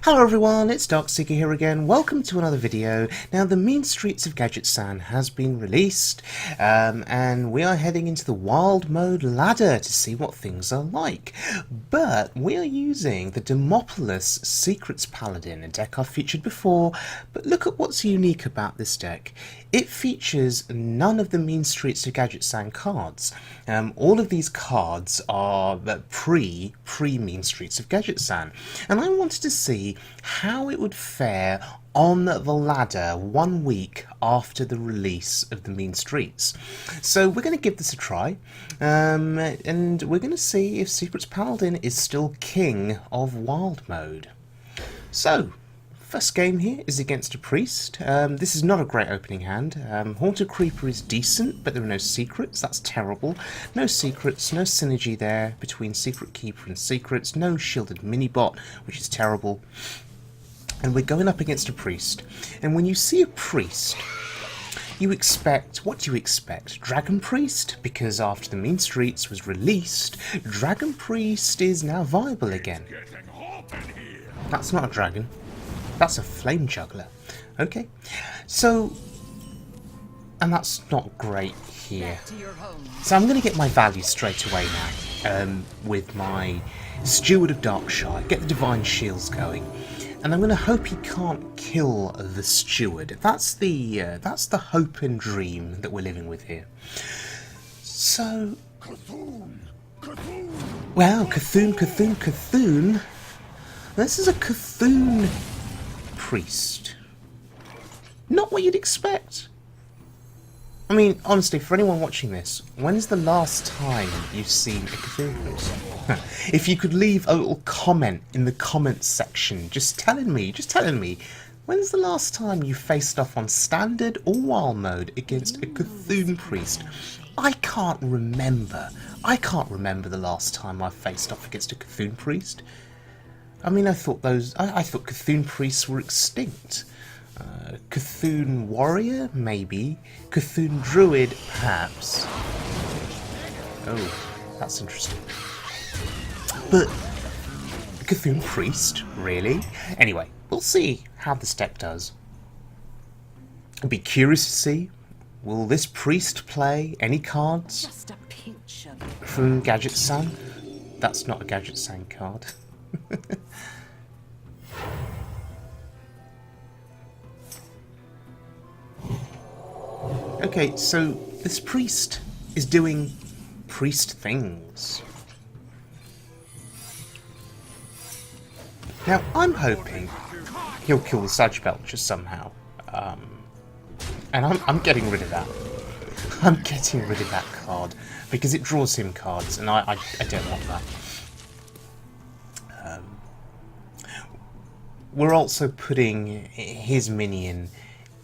Hello everyone, it's Darkseeker here again. Welcome to another video. Now the Mean Streets of Gadgetzan has been released and we are heading into the wild mode ladder to see what things are like. But we are using the Demopolis Secrets Paladin, a deck I've featured before, but look at what's unique about this deck. It features none of the Mean Streets of Gadgetzan cards. All of these cards are pre-Mean Streets of Gadgetzan, and I wanted to see how it would fare on the ladder 1 week after the release of the Mean Streets. So we're going to give this a try, and we're going to see if Secrets Paladin is still king of wild mode. So, first game here is against a priest. This is not a great opening hand. Haunted Creeper is decent, but there are no secrets. That's terrible. No secrets, no synergy there between Secret Keeper and secrets. No shielded mini-bot, which is terrible. And we're going up against a priest. And when you see a priest, you expect, what do you expect? Dragon Priest? Because after the Mean Streets was released, Dragon Priest is now viable again. That's not a dragon. That's a flame juggler. Okay, so, and that's not great here. So I'm going to get my value straight away now with my Steward of Darkshire, get the Divine Shields going, and I'm going to hope he can't kill the Steward. That's the hope and dream that we're living with here. So, well, Cthulhu. This is a Cthulhu priest. Not what you'd expect. I mean, honestly, for anyone watching this, when's the last time you've seen a Cthulhu priest? If you could leave a little comment in the comments section, just telling me, when's the last time you faced off on standard or wild mode against a Cthulhu priest? I can't remember the last time I faced off against a Cthulhu priest. I mean, I thought Cthulhu priests were extinct. Cthulhu warrior, maybe. Cthulhu druid, perhaps. Oh, that's interesting. But Cthulhu priest, really? Anyway, we'll see how this deck does. I'd be curious to see, will this priest play any cards Just a pinch of from Gadgetzan? That's not a Gadgetzan card. Okay, so this priest is doing priest things. Now, I'm hoping he'll kill the Sag Belcher somehow. And I'm getting rid of that. I'm getting rid of that card because it draws him cards, and I don't want that. We're also putting his minion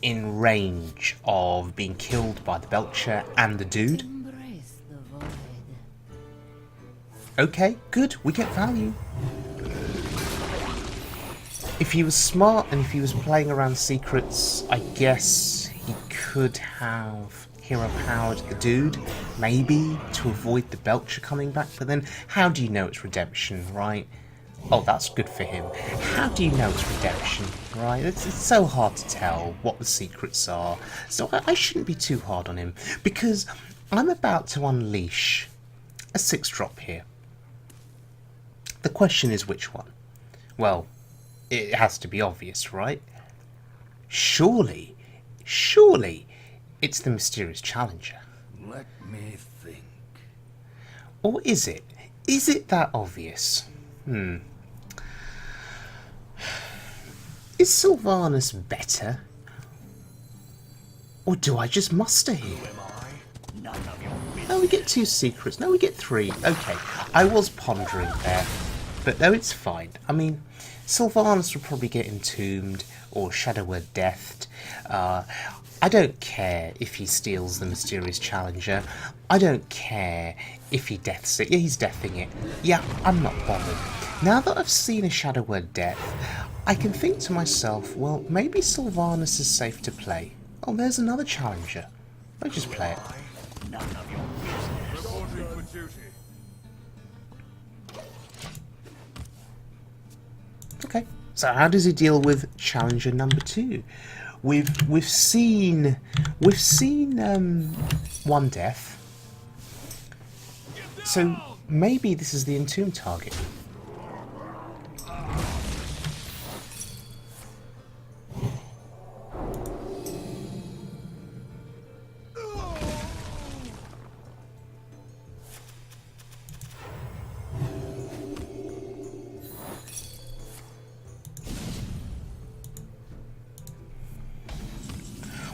in range of being killed by the Belcher and the dude. Okay, good, we get value. If he was smart and if he was playing around secrets, I guess he could have hero powered the dude, maybe, to avoid the Belcher coming back, but then how do you know it's redemption, right? Oh, that's good for him. How do you know it's redemption, right? It's so hard to tell what the secrets are. So I shouldn't be too hard on him, because I'm about to unleash a 6-drop here. The question is which one? Well, it has to be obvious, right? Surely, it's the Mysterious Challenger. Let me think. Or is it? Is it that obvious? Is Sylvanas better? Or do I just muster here? No, we get 2 secrets. No, we get 3. Okay, I was pondering there. But no, it's fine. I mean, Sylvanas will probably get entombed or Shadow Word Deathed. I don't care if he steals the Mysterious Challenger. I don't care if he deaths it. Yeah, he's deathing it. Yeah, I'm not bothered. Now that I've seen a Shadow Word Death, I can think to myself, well, maybe Sylvanas is safe to play. Oh, there's another challenger. Let's just play it. Okay, So how does he deal with challenger number 2? We've seen one death. So maybe this is the entomb target.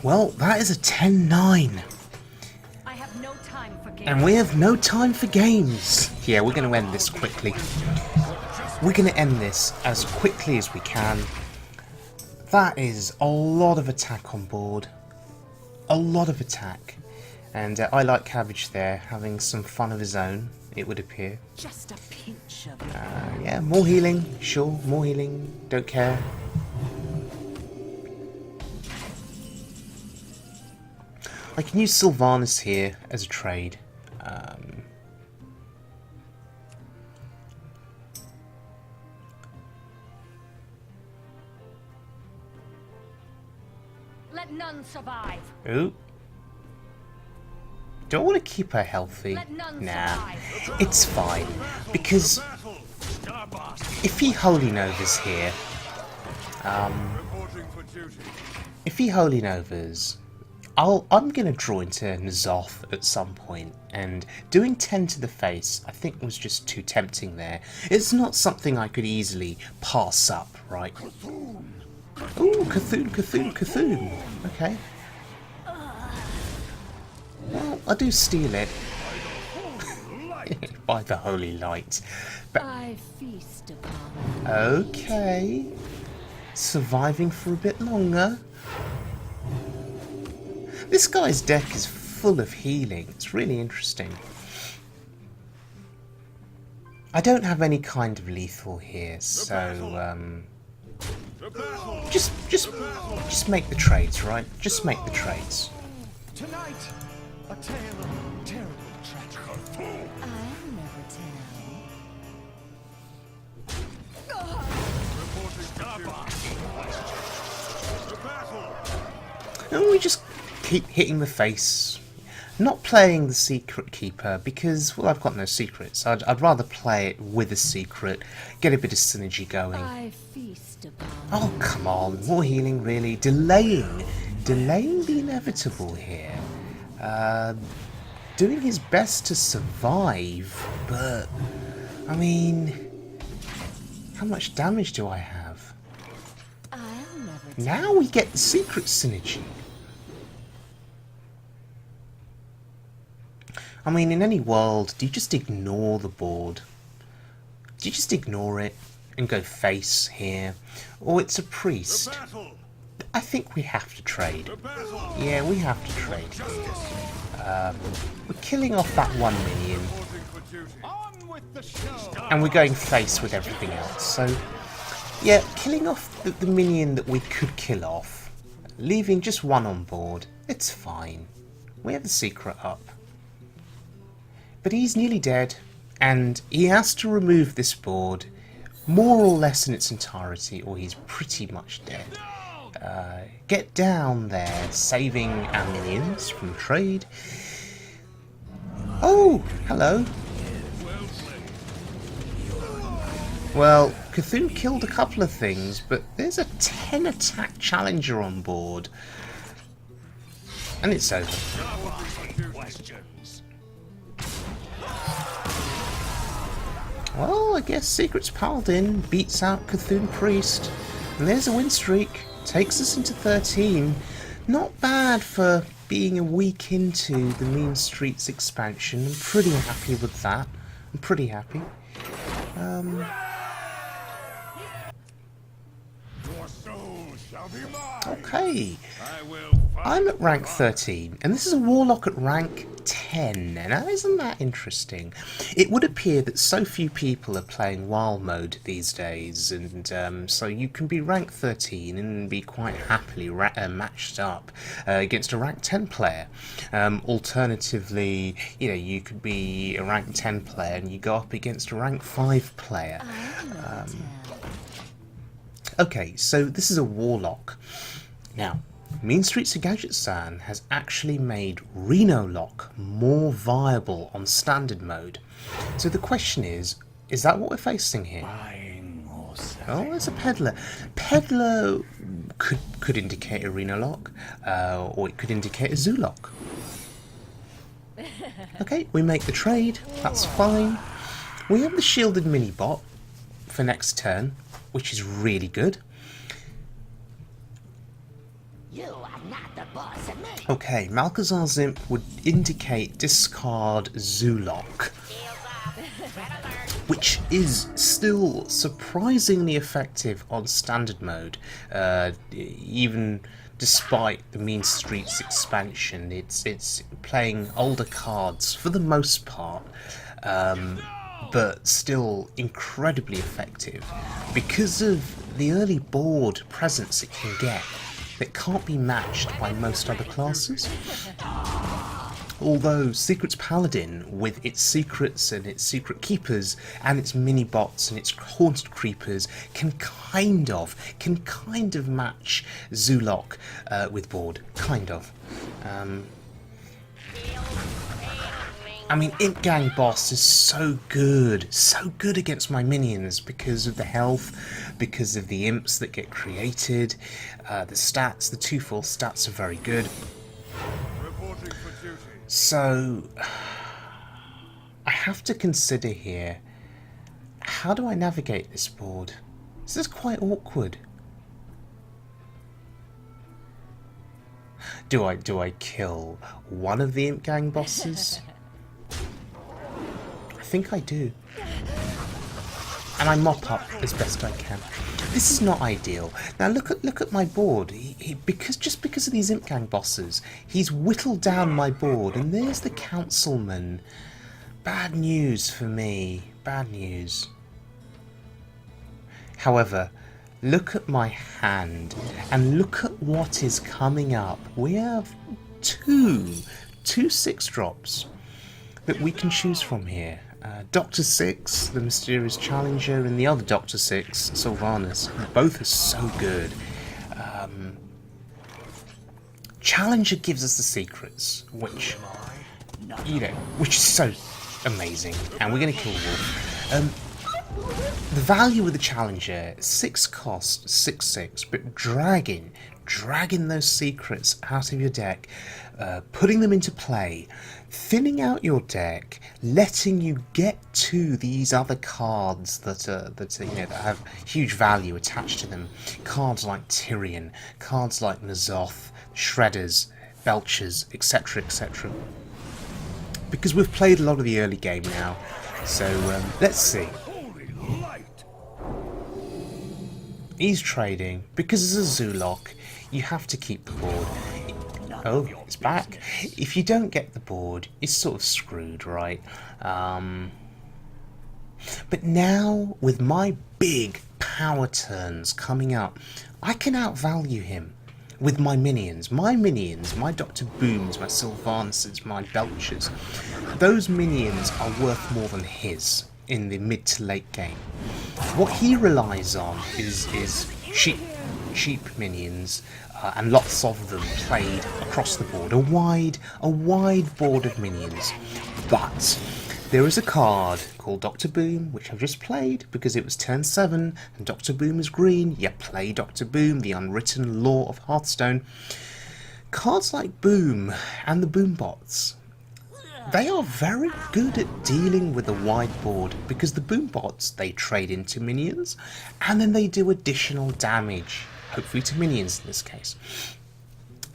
Well, that is a 10-9. I have no time for games. And we have no time for games. Yeah, we're going to end this quickly. We're going to end this as quickly as we can. That is a lot of attack on board. A lot of attack. And I like Cabbage there, having some fun of his own, it would appear. Just a pinch of Yeah, more healing. Sure, more healing. Don't care. I can use Sylvanas here as a trade. Let none survive. Ooh. Do I want to keep her healthy? Let none Nah, survive. it's fine. Because if he Holy Novas here, if he Holy Novas, I'm going to draw into N'Zoth at some point, and doing 10 to the face I think was just too tempting there. It's not something I could easily pass up, right? Ooh, Cthulhu. Okay. Well, I do steal it. By the holy light. But I feast upon. okay. Surviving for a bit longer. This guy's deck is full of healing. It's really interesting. I don't have any kind of lethal here, so just make the trades, right? Just make the trades. Tonight, a tale of terrible tragedy. I'll never tell. And we just keep hitting the face. Not playing the Secret Keeper because, well, I've got no secrets. I'd rather play it with a secret, get a bit of synergy going. I feast upon. Oh, come on, more healing, really. Delaying the inevitable here. Doing his best to survive, but, I mean, how much damage do I have? I'll never tell. Now we get the secret synergy. I mean, in any world, do you just ignore the board? Do you just ignore it and go face here? Or it's a priest? I think we have to trade. Yeah, we have to trade here. We're killing off that one minion. And we're going face with everything else. So, yeah, killing off the minion that we could kill off. Leaving just one on board. It's fine. We have the secret up. But he's nearly dead, and he has to remove this board more or less in its entirety, or he's pretty much dead. Get down there, saving our minions from trade. Oh, hello. Well, Cthulhu killed a couple of things, but there's a 10 attack challenger on board. And it's over. Well, I guess Secrets Paladin beats out Cthulhu Priest. And there's a win streak. Takes us into 13. Not bad for being a week into the Mean Streets expansion. I'm pretty happy with that. I'm pretty happy. Okay. I'm at rank 13, and this is a warlock at rank 10. Now, isn't that interesting? It would appear that so few people are playing wild mode these days, and so you can be rank 13 and be quite happily matched up against a rank 10 player. Alternatively, you know, you could be a rank 10 player and you go up against a rank 5 player. Okay, so this is a warlock. Now, Mean Streets of Gadgetzan has actually made Reno Lock more viable on standard mode. So the question is that what we're facing here? Buying or Oh, selling. there's a peddler. Peddler could indicate a Reno Lock, or it could indicate a Zoo Lock. Okay, we make the trade. That's fine. We have the shielded mini bot for next turn, which is really good. You are not the boss of me. Okay, Malchazar's Imp would indicate discard Zoolock, which is still surprisingly effective on standard mode, even despite the Mean Streets expansion. It's playing older cards for the most part, but still incredibly effective because of the early board presence it can get that can't be matched by most other classes. Although Secrets Paladin, with its secrets and its secret keepers and its mini bots and its haunted creepers, can kind of match Zoolock with board, kind of. I mean, Imp Gang Boss is so good against my minions because of the health, because of the imps that get created. The stats, the 2-4 stats are very good. Reporting for duty. So, I have to consider here, how do I navigate this board? This is quite awkward. Do I kill one of the Imp Gang bosses? I think I do. And I mop up as best I can. This is not ideal. Now look at my board. Because of these Imp Gang bosses, he's whittled down my board, and there's the councilman. Bad news for me. Bad news. However, look at my hand and look at what is coming up. We have two 6-drops that we can choose from here. Dr. 6, the mysterious challenger, and the other Dr. 6, Sylvanus. Both are so good. Challenger gives us the secrets, which, which is so amazing. And we're going to kill the wolf. The value of the Challenger, 6 cost, 6/6, but dragging those secrets out of your deck, putting them into play, thinning out your deck, letting you get to these other cards that have huge value attached to them. Cards like Tyrion, cards like Nazoth, Shredders, Belchers, etc., etc. Because we've played a lot of the early game now, so let's see. Holy light. He's trading. Because it's a Zoolock, you have to keep the board. Oh, it's back. If you don't get the board, it's sort of screwed, right? But now, with my big power turns coming up, I can outvalue him with my minions. My Dr. Booms, my Sylvanuses, my Belchers. Those minions are worth more than his in the mid to late game. What he relies on is cheap minions, and lots of them played across the board. A wide board of minions. But there is a card called Dr. Boom, which I've just played because it was turn 7 and Dr. Boom is green. You play Dr. Boom, the unwritten law of Hearthstone. Cards like Boom and the Boom bots, they are very good at dealing with a wide board because the Boom bots, they trade into minions and then they do additional damage, hopefully to minions in this case.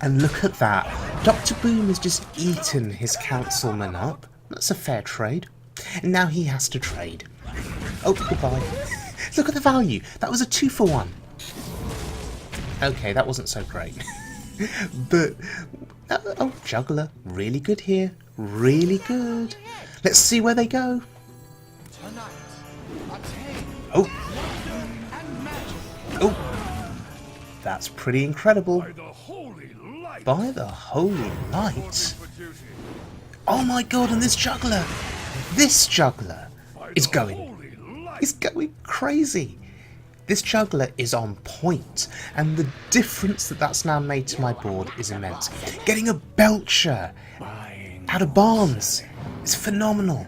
And look at that. Dr. Boom has just eaten his councilman up. That's a fair trade. And now he has to trade. Oh, goodbye. Look at the value. That was a 2-for-1. Okay, that wasn't so great. But, oh, Juggler. Really good here. Really good. Let's see where they go. Tonight, a tale Oh, and magic oh. That's pretty incredible. by the holy light. By the holy light. Reporting for duty. Oh my god, and this juggler By is the going holy light. crazy. This juggler is on point, and the difference that that's now made to my board is immense. Getting a belcher out of Barnes is phenomenal.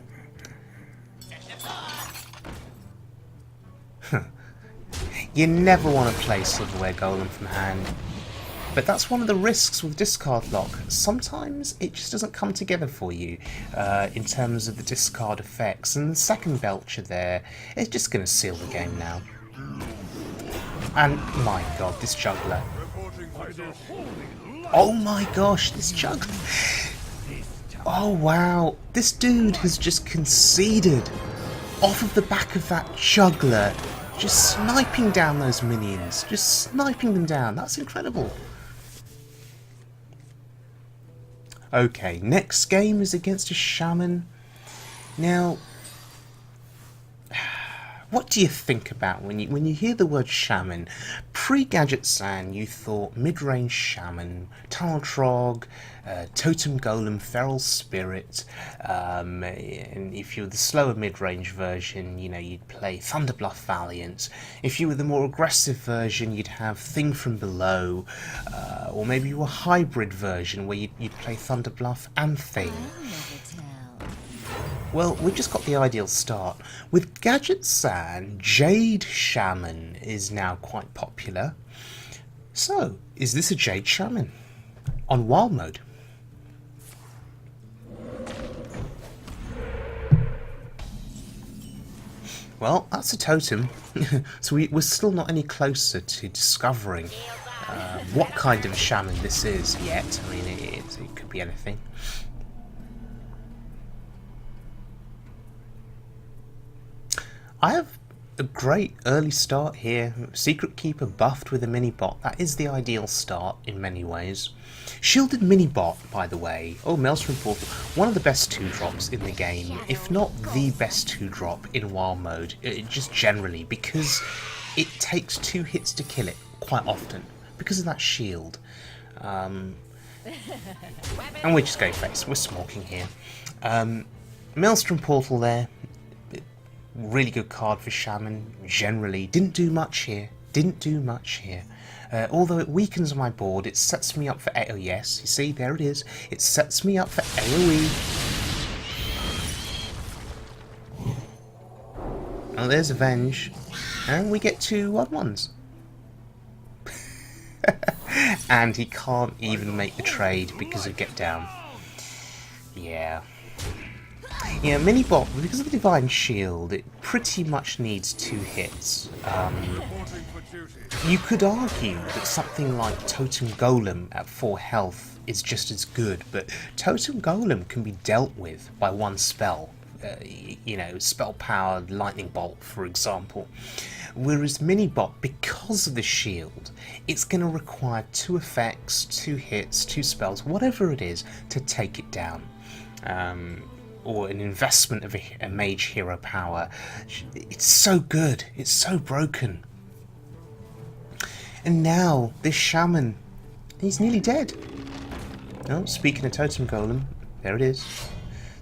You never want to play Silverware Golem from hand, but that's one of the risks with discard lock. Sometimes it just doesn't come together for you in terms of the discard effects, and the second belcher there is just going to seal the game now. And my god, this juggler. Oh my gosh, this juggler. Oh wow, this dude has just conceded off of the back of that juggler. Just sniping down those minions. Just sniping them down. That's incredible. Okay, next game is against a shaman. Now, what do you think about when you hear the word shaman? Pre-Gadgetzan, you thought mid-range shaman, Taltrog, Totem Golem, Feral Spirit, and if you were the slower mid-range version, you know, you'd play Thunderbluff Valiant. If you were the more aggressive version, you'd have Thing from Below, or maybe you were a hybrid version where you'd play Thunderbluff and Thing. Well, we've just got the ideal start. With Gadgetzan, Jade Shaman is now quite popular. So, is this a Jade Shaman? On Wild Mode. Well, that's a totem. So we're still not any closer to discovering what kind of shaman this is yet. I mean, it could be anything. I have a great early start here. Secret Keeper buffed with a mini-bot. That is the ideal start in many ways. Shielded mini-bot, by the way. Oh, Maelstrom Portal. One of the best 2-drops in the game, if not the best 2-drop in Wild Mode, just generally, because it takes 2 hits to kill it quite often, because of that shield. And we're just going face. We're smoking here. Maelstrom Portal there. Really good card for Shaman, generally. Didn't do much here. Although it weakens my board, it sets me up for AoE. Oh yes, you see, there it is. It sets me up for AoE. Oh, there's Avenge. And we get 2 1/1s. And he can't even make the trade because of Get Down. Yeah. Yeah, mini-bot, because of the Divine Shield, it pretty much needs 2 hits. You could argue that something like Totem Golem at 4 health is just as good, but Totem Golem can be dealt with by 1 spell. You know, spell-powered Lightning Bolt, for example. Whereas mini-bot, because of the shield, it's going to require 2 effects, 2 hits, 2 spells, whatever it is, to take it down. Or an investment of a mage hero power. It's so good. It's so broken. And now, this shaman, he's nearly dead. Oh, speaking of Totem Golem, there it is.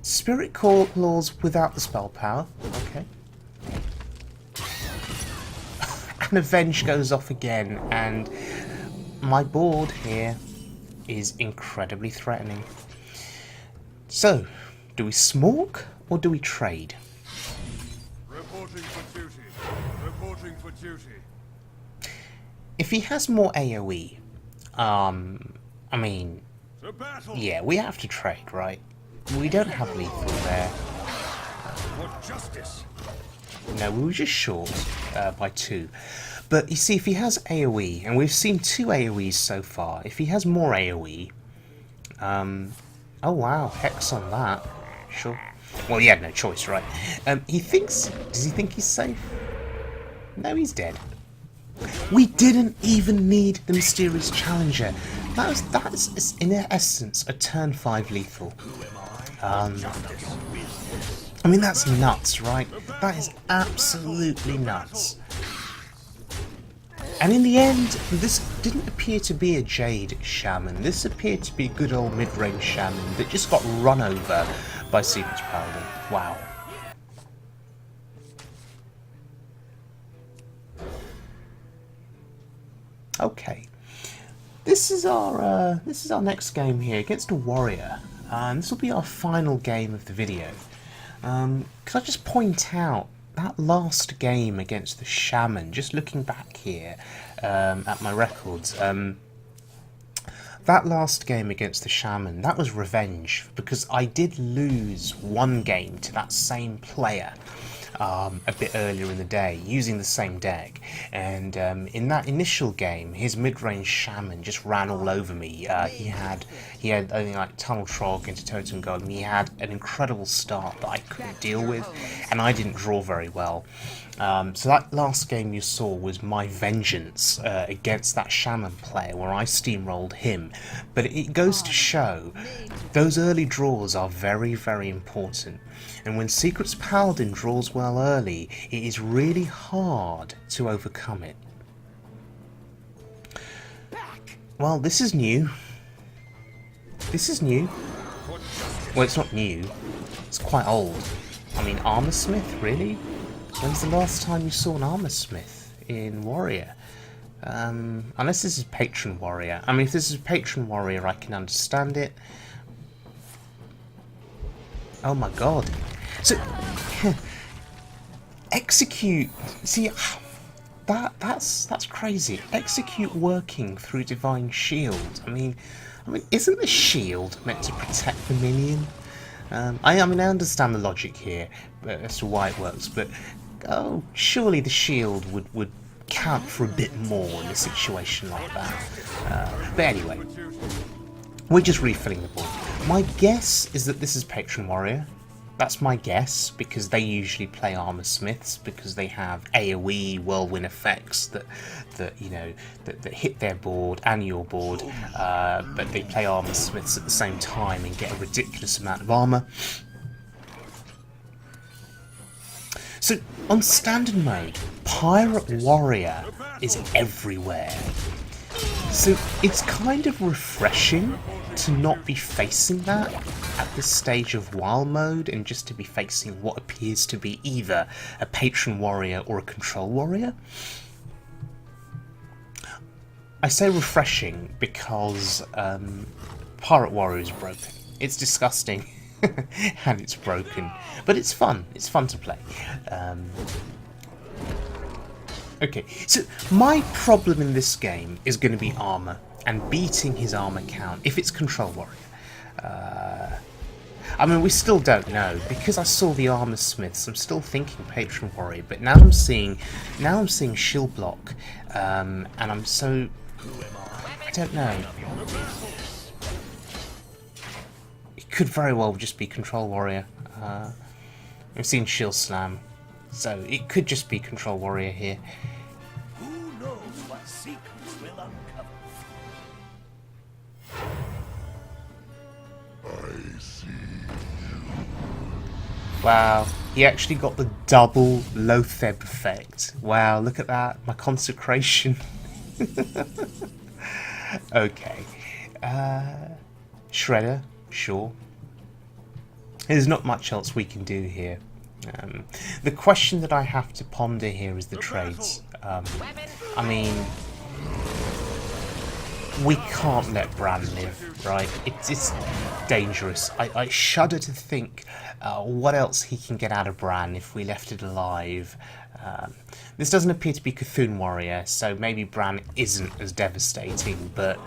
Spirit Claws without the spell power. Okay. And Avenge goes off again, and my board here is incredibly threatening. So, do we smork or do we trade? Reporting for duty. Reporting for duty. If he has more AoE, I mean, yeah, we have to trade, right? We don't have lethal there. For justice. No, we were just short by 2. But you see, if he has AoE, and we've seen 2 AoEs so far, if he has more AoE, oh wow, Hex on that. Sure. Well, he had no choice, right? Does he think he's safe? No, he's dead. We didn't even need the Mysterious Challenger. That is in essence a turn 5 lethal. I mean, that's nuts, right? That is absolutely nuts. And in the end, this didn't appear to be a Jade Shaman. This appeared to be a good old mid-range Shaman that just got run over by Secrets Paladin. Wow. Okay. This is our next game here against a warrior. This will be our final game of the video. Could I just point out that last game against the shaman? Just looking back here at my records, that last game against the shaman, that was revenge because I did lose one game to that same player. A bit earlier in the day using the same deck, and in that initial game his mid-range shaman just ran all over me. He had only like Tunnel Trog into Totem God, and he had an incredible start that I couldn't deal with, and I didn't draw very well. So that last game you saw was my vengeance against that shaman player where I steamrolled him. But it goes to show those early draws are very, very important. And when Secrets Paladin draws well early, it is really hard to overcome it. Well, this is new. This is new. Well, it's not new. It's quite old. I mean, Armor Smith, really? When's the last time you saw an Armor Smith in Warrior? Unless this is Patron Warrior. I mean, if this is Patron Warrior, I can understand it. Oh my god. So, execute. See, that's crazy. Execute working through Divine Shield. I mean, isn't the shield meant to protect the minion? I mean, I understand the logic here as to why it works, but surely the shield would count for a bit more in a situation like that. But anyway, we're just refilling the board. My guess is that this is Patron Warrior. That's my guess, because they usually play Armor Smiths because they have AoE whirlwind effects that hit their board and your board, but they play Armor Smiths at the same time and get a ridiculous amount of armor. So on standard mode, Pirate Warrior is everywhere. So it's kind of refreshing to not be facing that at this stage of wild mode and just to be facing what appears to be either a Patron Warrior or a Control Warrior. I say refreshing because Pirate Warrior is broken. It's disgusting and it's broken, but it's fun. It's fun to play. Okay, so my problem in this game is going to be armor and beating his armor count if it's Control Warrior. I mean, we still don't know because I saw the Armor Smiths. I'm still thinking Patron Warrior, but now I'm seeing Shield Block, and I'm so I don't know. It could very well just be Control Warrior. I've seen Shield Slam, so it could just be Control Warrior here. Who knows what secrets will uncover? I see. Wow, he actually got the double Lotheb effect. Wow, look at that, my consecration. Okay, Shredder, sure. There's not much else we can do here. The question that I have to ponder here is the trades. I mean, we can't let Bran live, right? It's dangerous. I shudder to think what else he can get out of Bran if we left it alive. This doesn't appear to be Cthulhu Warrior, so maybe Bran isn't as devastating, but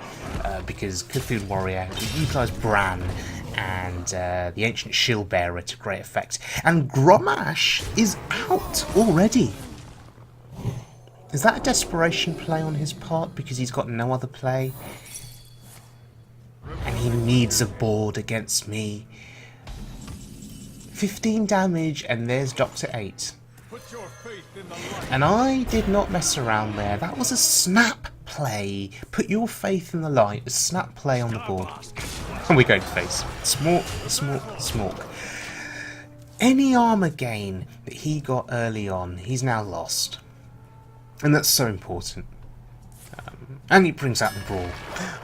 because Cthulhu Warrior utilised Bran and the Ancient Shield Bearer to great effect. And Grommash is out already. Is that a desperation play on his part because he's got no other play? And he needs a board against me. 15 damage and there's Dr. 8. Put your faith in the light. And I did not mess around there. That was a snap play. Put your faith in the light. A snap play on the board. And we're going to face. Smork, smork, smork. Any armor gain that he got early on, he's now lost. And that's so important. And he brings out the brawl.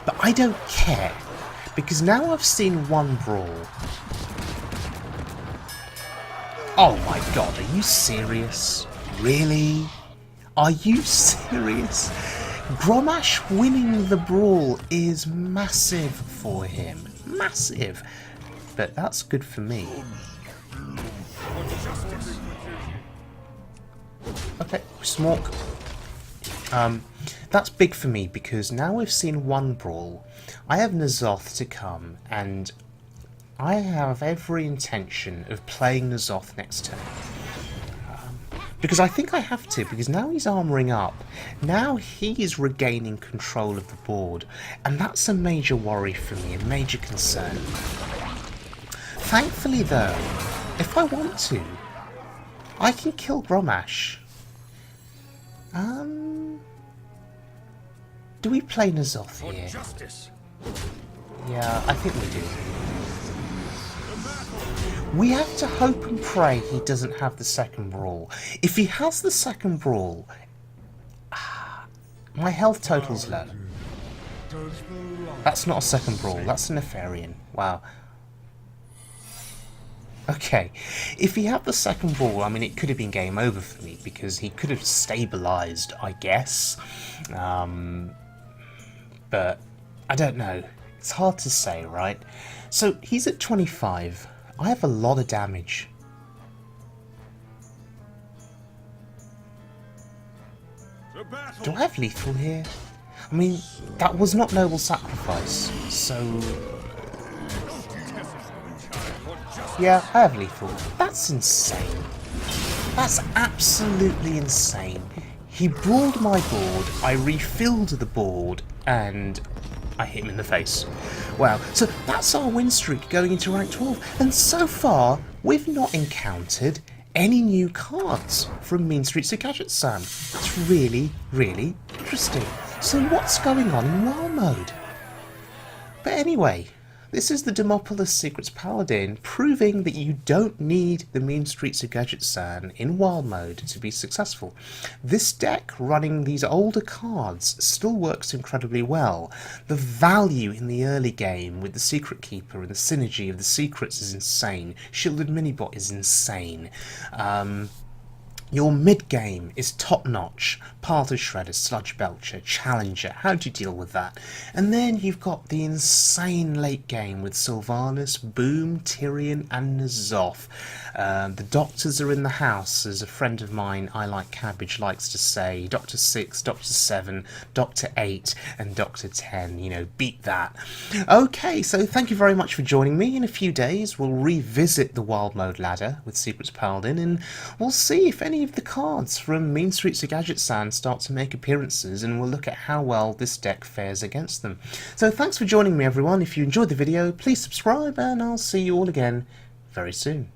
But I don't care. Because now I've seen one brawl. Oh my god, are you serious? Really? Are you serious? Gromash winning the brawl is massive for him. Massive. But that's good for me. Okay, Smork. That's big for me because now we've seen one brawl. I have N'Zoth to come, and I have every intention of playing N'Zoth next turn. Because I think I have to, because now he's armouring up. Now he is regaining control of the board, and that's a major worry for me, a major concern. Thankfully though, if I want to, I can kill Gromash. Do we play N'Zoth here? Yeah, I think we do. We have to hope and pray he doesn't have the second brawl. If he has the second brawl, my health total's low. That's not a second brawl, that's a Nefarian. Wow. Okay, if he had the second brawl, I mean, it could have been game over for me, because he could have stabilised, I guess. But I don't know. It's hard to say, right? So he's at 25. I have a lot of damage. Do I have lethal here? I mean, that was not noble sacrifice, so... yeah, I have lethal. That's insane. That's absolutely insane. He brawled my board, I refilled the board, and I hit him in the face. Wow, so that's our win streak going into rank 12, and so far we've not encountered any new cards from Mean Streets of Gadgetzan. That's really, really interesting. So what's going on in wild mode? But anyway, this is the Demopolis Secrets Paladin, proving that you don't need the Mean Streets of Gadgetzan in wild mode to be successful. This deck, running these older cards, still works incredibly well. The value in the early game with the Secret Keeper and the synergy of the secrets is insane. Shielded Minibot is insane. Your mid-game is top-notch. Path of Shredder, Sludge Belcher, Challenger. How do you deal with that? And then you've got the insane late game with Sylvanas, Boom, Tyrion, and N'Zoth. The doctors are in the house, as a friend of mine, I Like Cabbage, likes to say. Doctor 6, Doctor 7, Doctor 8, and Doctor 10. You know, beat that. Okay, so thank you very much for joining me. In a few days, we'll revisit the Wild Mode ladder with Secrets Paladin, and we'll see if any of the cards from Mean Streets of Gadgetzan start to make appearances, and we'll look at how well this deck fares against them. So thanks for joining me, everyone. If you enjoyed the video, please subscribe, and I'll see you all again very soon.